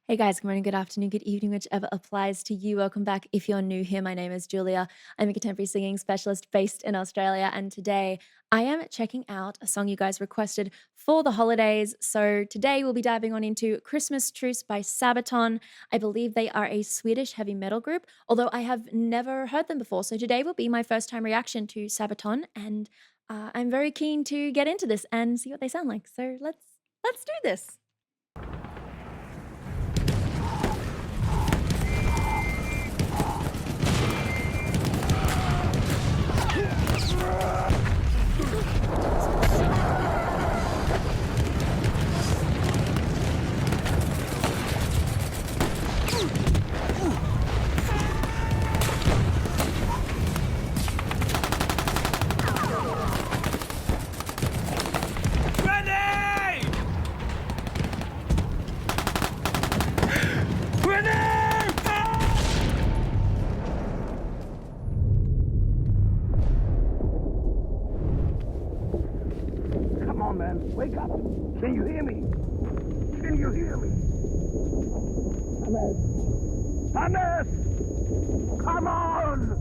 Hey guys, good morning, good afternoon, good evening, whichever applies to you. Welcome back. If you're new here, my name is Julia. I'm a contemporary singing specialist based in Australia, and today I am checking out a song you guys requested for the holidays. So today we'll be diving on into Christmas Truce by Sabaton. I believe they are a Swedish heavy metal group, although I have never heard them before. So today will be my first time reaction to Sabaton, and I'm very keen to get into this and see what they sound like. So let's do this. Come on, man. Wake up. Can you hear me? Can you hear me? Hannes! Hannes! Come on!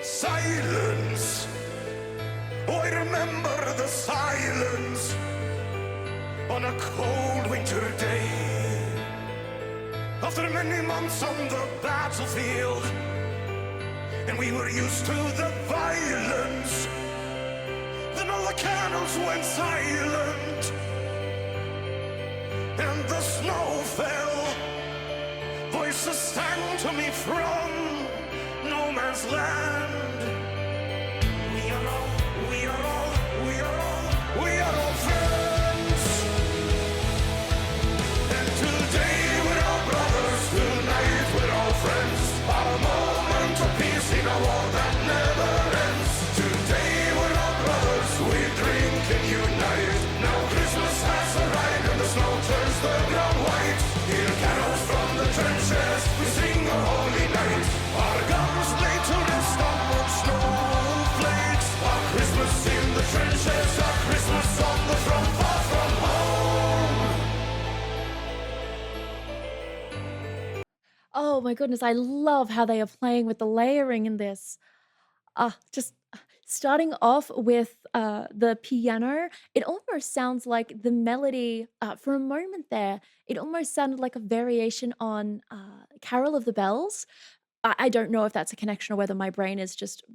Silence. Oh, I remember the silence on a cold winter day. After many months on the battlefield, and we were used to the violence, then all the candles went silent, and the snow fell. Voices sang to me from no man's land. We are all friends. And today we're all brothers, tonight we're all friends. Our moment of peace in a war that never ends. Today we're all brothers, we drink and unite. Now Christmas has arrived and the snow turns the ground white. Hear carols from the trenches, we sing a holy night. Our guns laid to rest on snowflakes. Our Christmas in the trenches, our Christmas on the front, far from home. Oh my goodness, I love how they are playing with the layering in this. Just starting off with the piano, it almost sounds like the melody, for a moment there, it almost sounded like a variation on Carol of the Bells. I don't know if that's a connection or whether my brain is just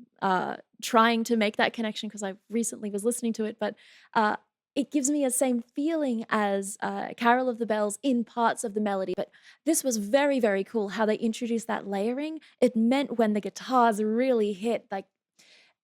trying to make that connection because I recently was listening to it, but uh, it gives me a same feeling as Carol of the Bells in parts of the melody. But this was very, very cool how they introduced that layering. It meant when the guitars really hit, like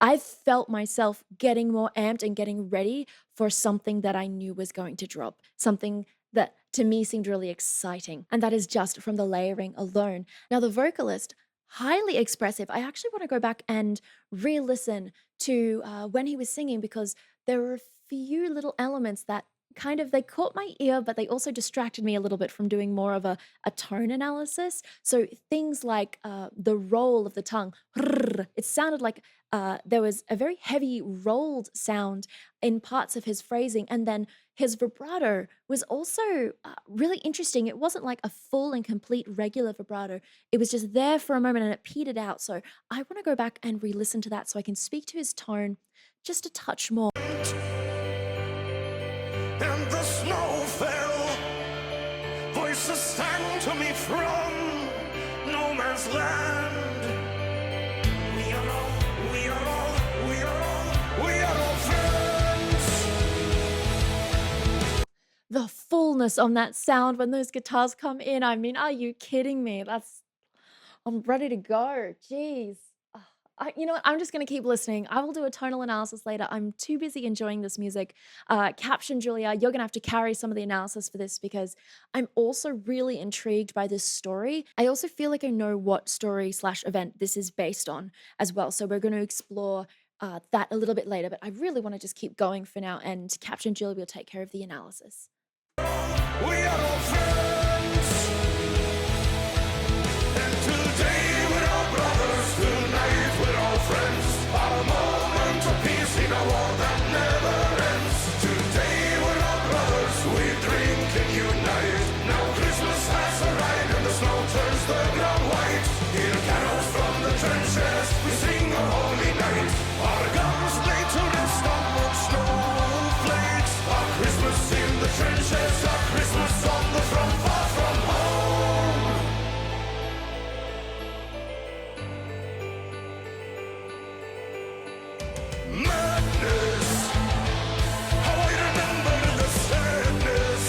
I felt myself getting more amped and getting ready for something that I knew was going to drop, something that to me seemed really exciting. And that is just from the layering alone. Now, the vocalist, highly expressive. I actually want to go back and re listen to when he was singing because there were a few little elements that kind of they caught my ear but they also distracted me a little bit from doing more of a tone analysis. So things like the roll of the tongue, it sounded like there was a very heavy rolled sound in parts of his phrasing, and then his vibrato was also really interesting. It wasn't like a full and complete regular vibrato, it was just there for a moment and it petered out. So I want to go back and re listen to that so I can speak to his tone just a touch more. And the snow fell. Voices sang to me from no man's land. We are all friends. fullness on that sound when those guitars come in. I mean, are you kidding me? I'm ready to go. Jeez. Ugh, you know what? I'm just gonna keep listening. I will do a tonal analysis later. I'm too busy enjoying this music. Caption Julia, you're gonna have to carry some of the analysis for this because I'm also really intrigued by this story. I also feel like I know what story slash event this is based on as well. So we're going to explore that a little bit later. But I really want to just keep going for now, and Caption Julia will take care of the analysis. We are all friends. And today we're all brothers. Tonight we're all friends. A moment of peace in a war that never ends. Today we're all brothers. We drink and unite. Now Christmas has arrived and the snow turns the ground white. Hear carols from the trenches. We sing a holy night. Our guns lay to rest on old snowflakes. Our Christmas in the trenches. Our Christmas on the front, far from home. Madness. How I remember the sadness.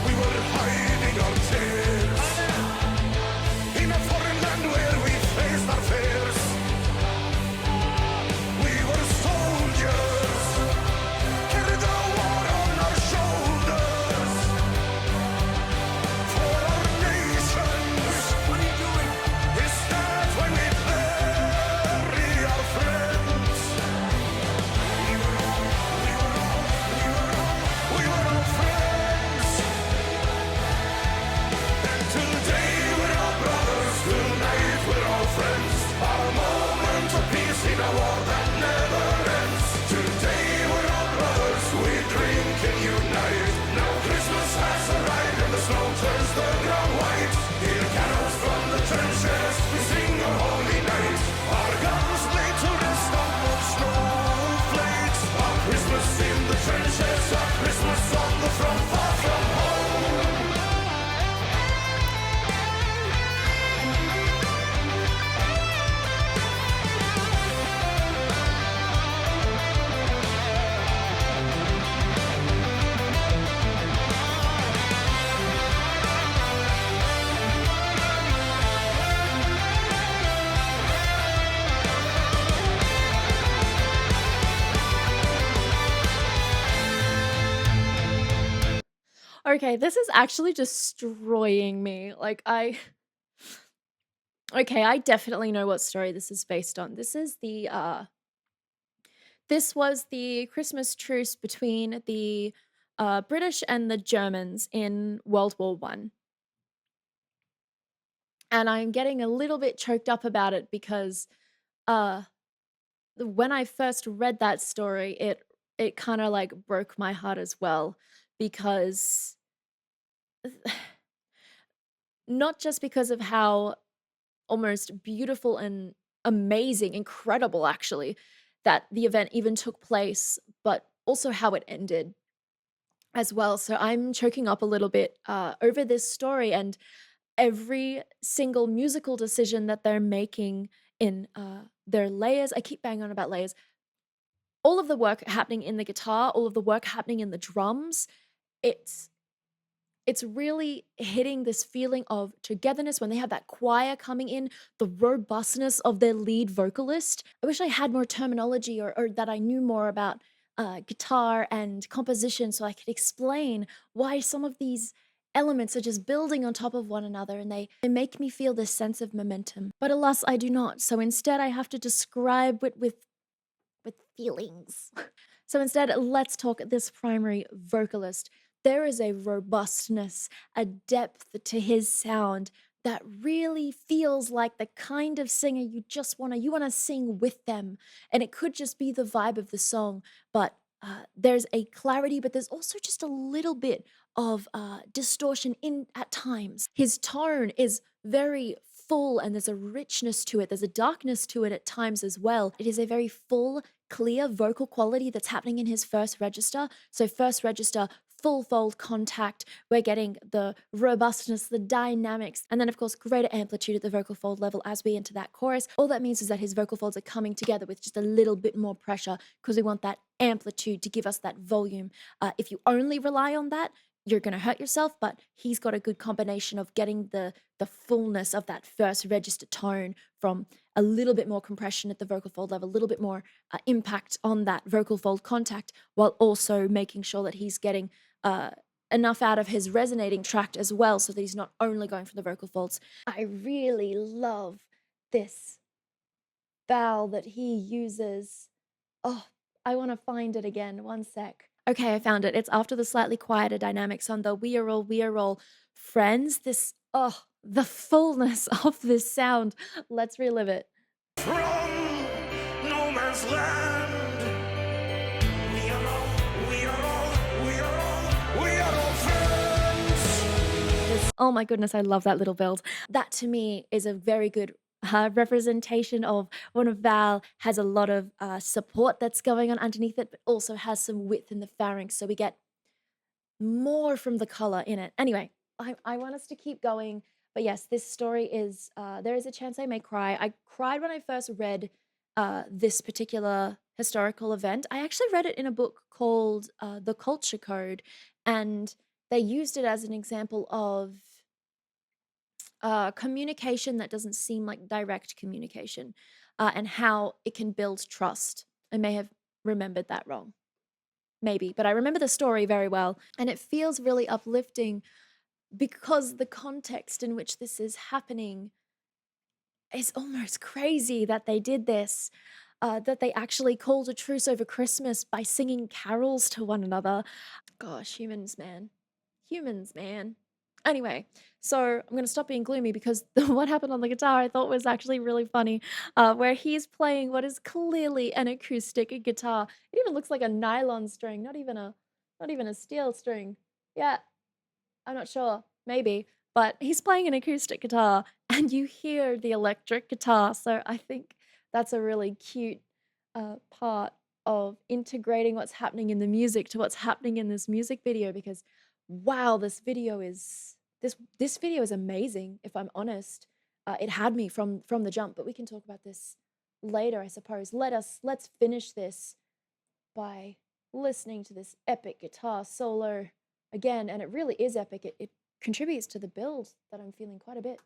We were hiding our tears in a foreign land where we faced our fears. We were soldiers, carried the war on our shoulders for our nations. What are you doing? Is that why we bury our friends? We were all friends. And today we're all brothers. Tonight we're all friends. Our moment of peace in a war that never ends. Today we're all brothers. We drink and unite. Now Christmas has arrived and the snow turns the ground white. Hear carols from the trenches. We sing a holy night. Our guns lay to rest on old snowflakes. Our Christmas in the trenches. Our Christmas on the front, far from home. Okay, this is actually destroying me. Okay, I definitely know what story this is based on. This was the Christmas truce between the British and the Germans in World War One. And I'm getting a little bit choked up about it because uh when I first read that story, it kind of like broke my heart as well because not just because of how almost beautiful and amazing, incredible actually, that the event even took place, but also how it ended as well. So I'm choking up a little bit over this story and every single musical decision that they're making in their layers. I keep banging on about layers. All of the work happening in the guitar, all of the work happening in the drums. It's it's really hitting this feeling of togetherness when they have that choir coming in, the robustness of their lead vocalist. I wish I had more terminology or that I knew more about guitar and composition so I could explain why some of these elements are just building on top of one another and they make me feel this sense of momentum. But alas, I do not. So instead, I have to describe it with feelings. So instead, let's talk this primary vocalist. There is a robustness, a depth to his sound that really feels like the kind of singer you want to sing with them. And it could just be the vibe of the song, but there's a clarity, but there's also just a little bit of distortion in at times. His tone is very full and there's a richness to it. There's a darkness to it at times as well. It is a very full, clear vocal quality that's happening in his first register. So first register, full fold contact. We're getting the robustness, the dynamics, and then of course greater amplitude at the vocal fold level as we enter that chorus. All that means is that his vocal folds are coming together with just a little bit more pressure because we want that amplitude to give us that volume. If you only rely on that, you're gonna hurt yourself, but he's got a good combination of getting the fullness of that first register tone from a little bit more compression at the vocal fold level, a little bit more impact on that vocal fold contact, while also making sure that he's getting uh, enough out of his resonating tract as well, so that he's not only going for the vocal folds. I really love this vowel that he uses. Oh, I want to find it again. One sec. Okay, I found it. It's after the slightly quieter dynamics on the we are all friends. This, oh, the fullness of this sound. Let's relive it. From no man's land, we are all, we are all, we are all, we are all friends. Oh my goodness, I love that little build. That to me is a very good representation of when a vowel has a lot of support that's going on underneath it, but also has some width in the pharynx. So we get more from the color in it. Anyway, I want us to keep going. But yes, this story is, there is a chance I may cry. I cried when I first read this particular historical event. I actually read it in a book called The Culture Code, and they used it as an example of communication that doesn't seem like direct communication, and how it can build trust. I may have remembered that wrong. Maybe, but I remember the story very well, and it feels really uplifting because the context in which this is happening is almost crazy that they did this, that they actually called a truce over Christmas by singing carols to one another. Gosh, humans, man. Humans, man. Anyway, so I'm gonna stop being gloomy because what happened on the guitar I thought was actually really funny, where he's playing what is clearly an acoustic guitar. It even looks like a nylon string, not even a steel string. Yeah, I'm not sure, maybe, but he's playing an acoustic guitar and you hear the electric guitar. So I think that's a really cute part of integrating what's happening in the music to what's happening in this music video, because wow, this video is amazing, if I'm honest. It had me from the jump, but we can talk about this later, I suppose. Let's finish this by listening to this epic guitar solo again, and it really is epic. It contributes to the build that I'm feeling quite a bit.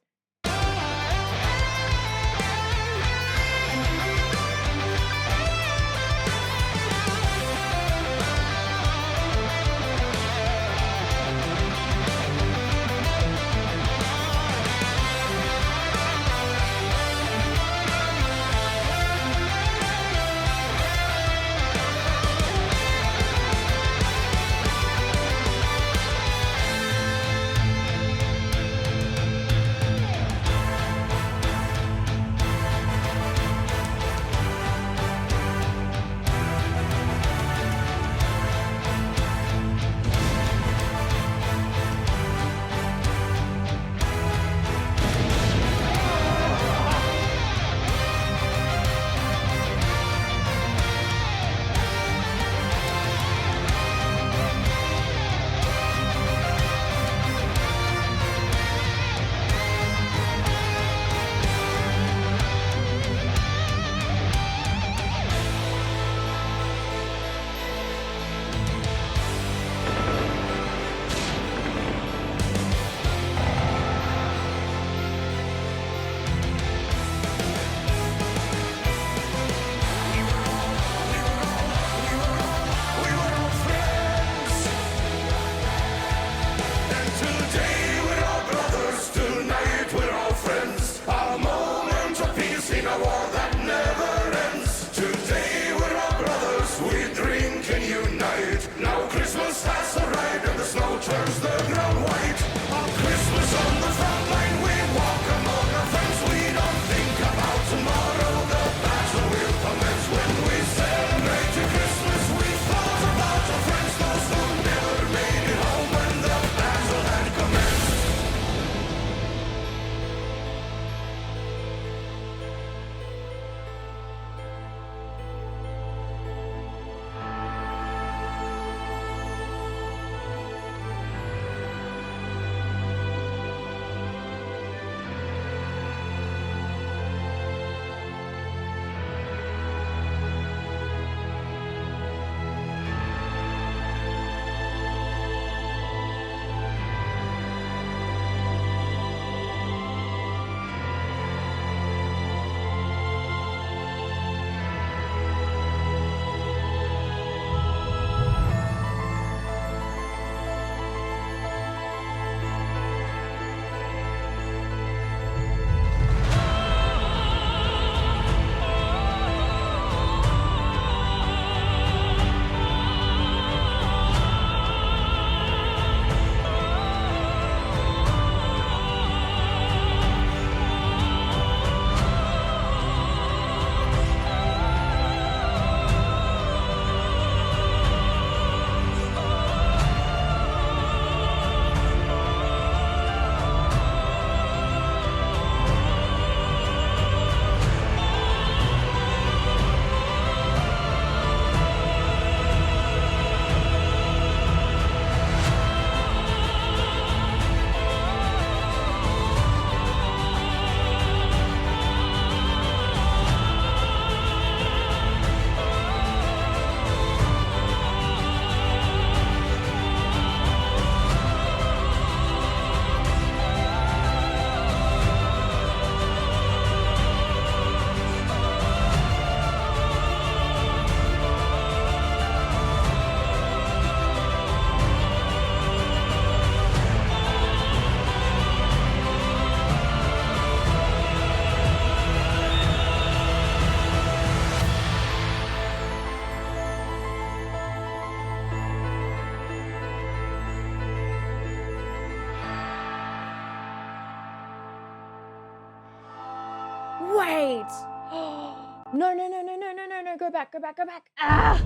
Wait! No, no, no, no, no, no, no, no, go back, go back, go back. Ah!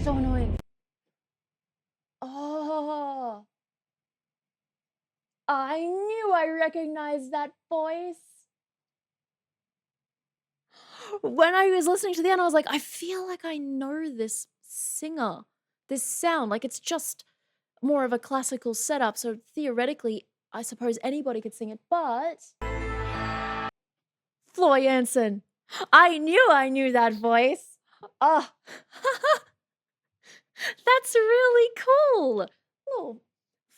So annoying. Oh, I knew I recognized that voice. When I was listening to the end, I was like, I feel like I know this singer, this sound. Like it's just more of a classical setup. So theoretically, I suppose anybody could sing it, but Floor Jansen. I knew that voice. Ah, that's really cool. Little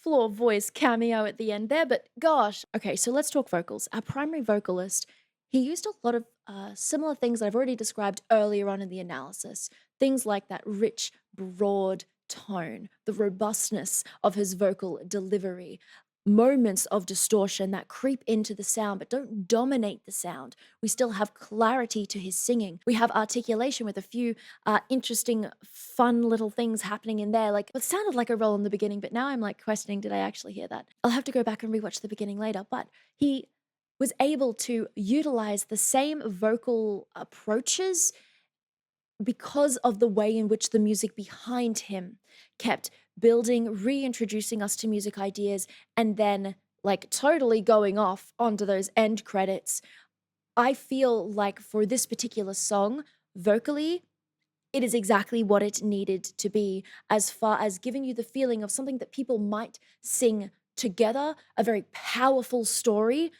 floor voice cameo at the end there, but gosh. Okay, so let's talk vocals. Our primary vocalist, he used a lot of similar things that I've already described earlier on in the analysis. Things like that rich, broad tone, the robustness of his vocal delivery, moments of distortion that creep into the sound but don't dominate the sound. We still have clarity to his singing. We have articulation with a few interesting, fun little things happening in there. Like it sounded like a roll in the beginning, but now I'm like questioning, did I actually hear that? I'll have to go back and rewatch the beginning later. But he was able to utilize the same vocal approaches because of the way in which the music behind him kept building, reintroducing us to music ideas, and then like totally going off onto those end credits. I feel like for this particular song, vocally, it is exactly what it needed to be, as far as giving you the feeling of something that people might sing together, a very powerful story.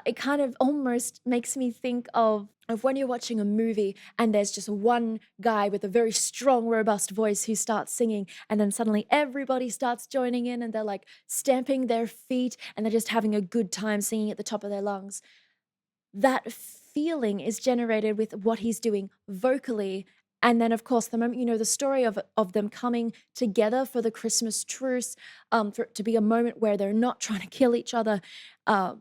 It kind of almost makes me think of when you're watching a movie and there's just one guy with a very strong, robust voice who starts singing, and then suddenly everybody starts joining in and they're like stamping their feet and they're just having a good time singing at the top of their lungs. That feeling is generated with what he's doing vocally. And then, of course, the moment you know the story of them coming together for the Christmas truce, for it to be a moment where they're not trying to kill each other, uh,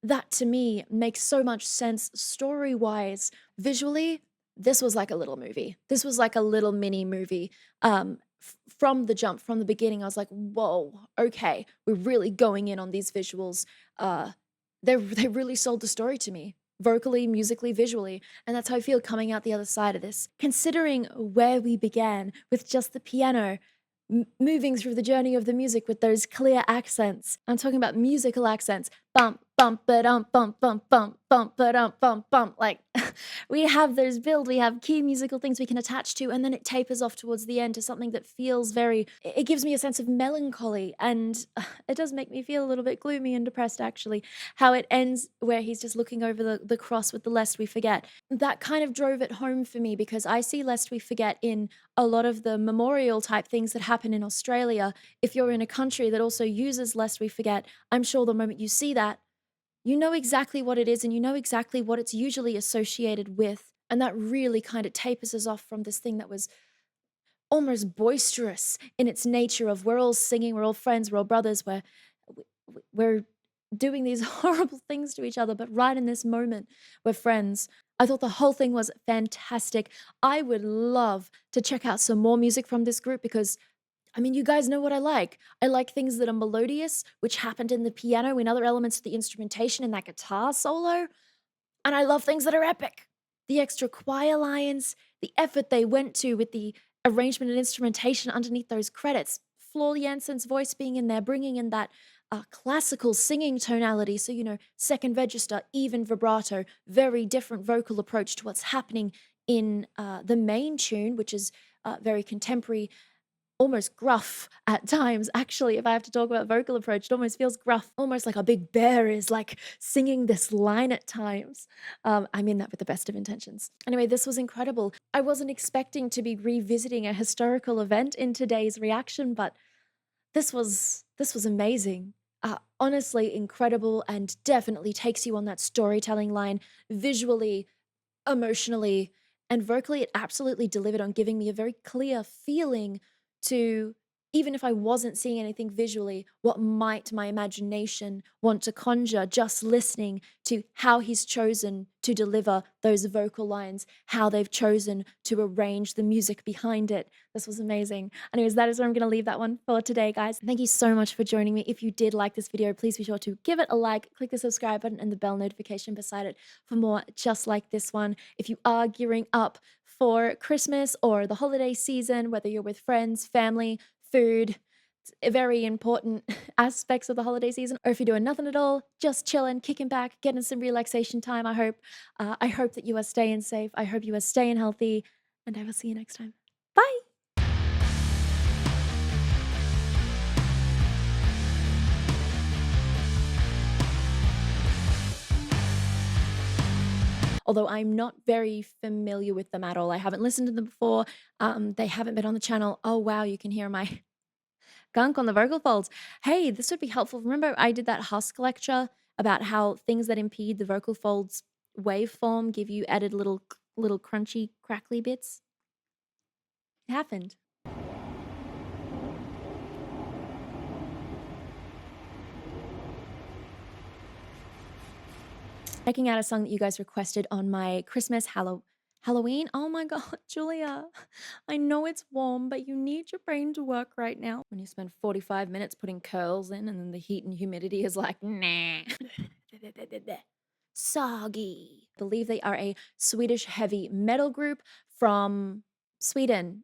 that to me makes so much sense story wise. Visually, this was like a little movie. This was like a little mini movie. From the jump, from the beginning, I was like, whoa, okay, we're really going in on these visuals. They really sold the story to me, vocally, musically, visually, and that's how I feel coming out the other side of this. Considering where we began with just the piano, moving through the journey of the music with those clear accents. I'm talking about musical accents. Bump, bump, ba-dum, bump, bump, bump, bump, ba-dum, bump, bump. Like, we have those build, we have key musical things we can attach to, and then it tapers off towards the end to something that feels very, it gives me a sense of melancholy, and it does make me feel a little bit gloomy and depressed, actually, how it ends where he's just looking over the cross with the lest we forget. That kind of drove it home for me because I see lest we forget in a lot of the memorial type things that happen in Australia. If you're in a country that also uses lest we forget, I'm sure the moment you see that, you know exactly what it is and you know exactly what it's usually associated with. And that really kind of tapers us off from this thing that was almost boisterous in its nature of we're all singing, we're all friends, we're all brothers, we're doing these horrible things to each other, but right in this moment, we're friends. I thought the whole thing was fantastic. I would love to check out some more music from this group because I mean, you guys know what I like. I like things that are melodious, which happened in the piano and other elements of the instrumentation in that guitar solo. And I love things that are epic. The extra choir lines, the effort they went to with the arrangement and instrumentation underneath those credits. Floor Jansen's voice being in there, bringing in that classical singing tonality. So, you know, second register, even vibrato, very different vocal approach to what's happening in the main tune, which is very contemporary, almost gruff at times. Actually, if I have to talk about vocal approach, it almost feels gruff, almost like a big bear is like singing this line at times. I mean that with the best of intentions. Anyway, this was incredible. I wasn't expecting to be revisiting a historical event in today's reaction, but this was amazing. Honestly incredible, and definitely takes you on that storytelling line visually, emotionally, and vocally. It absolutely delivered on giving me a very clear feeling to even if I wasn't seeing anything visually, what might my imagination want to conjure just listening to how he's chosen to deliver those vocal lines, how they've chosen to arrange the music behind it. This was amazing. Anyways, that is where I'm going to leave that one for today, guys. Thank you so much for joining me. If you did like this video, please be sure to give it a like, click the subscribe button and the bell notification beside it for more just like this one. If you are gearing up for Christmas or the holiday season, whether you're with friends, family, food, very important aspects of the holiday season, or if you're doing nothing at all, just chilling, kicking back, getting some relaxation time. I hope that you are staying safe. I hope you are staying healthy, and I will see you next time. Bye. Although I'm not very familiar with them at all. I haven't listened to them before. They haven't been on the channel. Oh wow, you can hear my gunk on the vocal folds. Hey, this would be helpful. Remember I did that Husk lecture about how things that impede the vocal folds waveform give you added little crunchy, crackly bits? It happened. Checking out a song that you guys requested on my Christmas Halloween. Oh my god, Julia. I know it's warm, but you need your brain to work right now. When you spend 45 minutes putting curls in and then the heat and humidity is like, nah. Soggy. I believe they are a Swedish heavy metal group from Sweden.